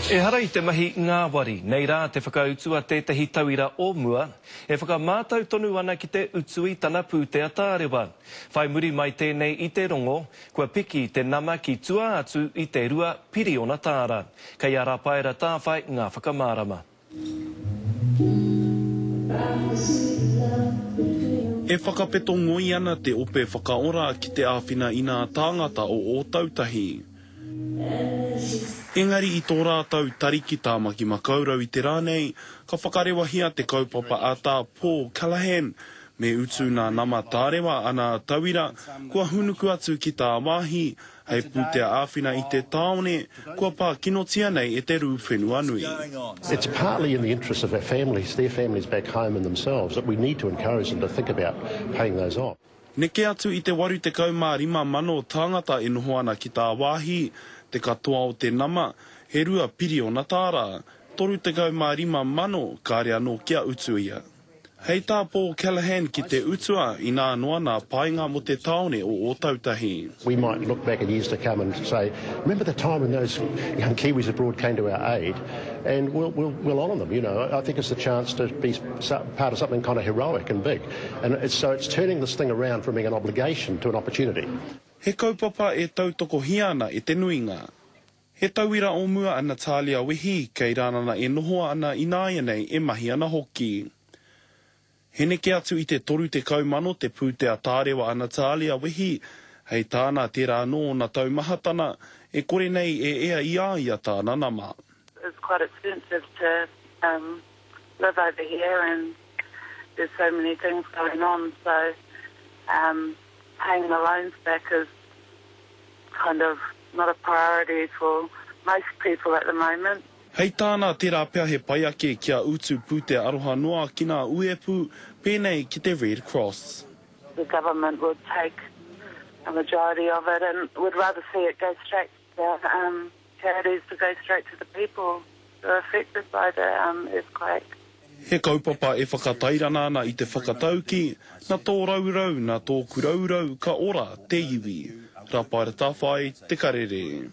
E hara I te mahi ngā wari, nei rā te whakautua tētahi tauira o mua, e whakamātau tonu ana ki te utu I tana pūtea tārewa. Whai muri mai tēnei I te rongo, kua piki te nama ki tua atu I te rua piriona tāra. Kei ara paera tāwhai ngā whakamārama. E whakapeto ngoi ana te ope whakaora ki te āwhina I ngā tāngata o tautahi. Engari I tō rātau tariki tāmaki makaurau I te rānei, ka whakarewahia te kaupapa a tā Paul Callaghan, me utu nā nama tārewa ana tauira, kua hunuku atu ki tā wāhi, hei pūtea āwhina I te tāone, kua pā kinotia nei e te rū whenua nui. It's partly in the interest of their families back home and themselves, that we need to encourage them to think about paying those off. Neke atu I te waru te kaumārima mano tāngata e noho ana ki tā wāhi, te katoa o te nama, he rua piriona tāra, toru te kaumārima mano, kāre anō kia utu ia. Hei tā Paul Callaghan ki te utua I nā noa nā painga mo te taone o tautahi. We might look back at years to come and say, remember the time when those young Kiwis abroad came to our aid, and we'll honour them, you know. I think it's the chance to be part of something kind of heroic and big. And it's turning this thing around from being an obligation to an opportunity. He kaupapa e tautoko hiana e te nuinga. He tauira o mua ana Talia Wehi, kei rānana e nohoa ana I nāia nei e mahi ana hoki. He neke atu I te toru te kaumano te pūtea tārewa ana Talia Wehi, hei tāna te rā nō na taumahatana, e kore nei e ea I a tāna nama. It's quite expensive to live over here, and there's so many things going on, so paying the loans back is kind of not a priority for most people at the moment. Hei tāna tērā pia he pai ake kia utu pūtea aroha noa ki ngā uepu, pēnei ki te Red Cross. The government would take a majority of it and would rather see it go straight to charities, to go straight to the people who are affected by the earthquake. He kaupapa e whakatairana ana I te whakatauki, na tō raurau, na tō kuraurau, ka ora te iwi. Rapaera tāwhai, te karere.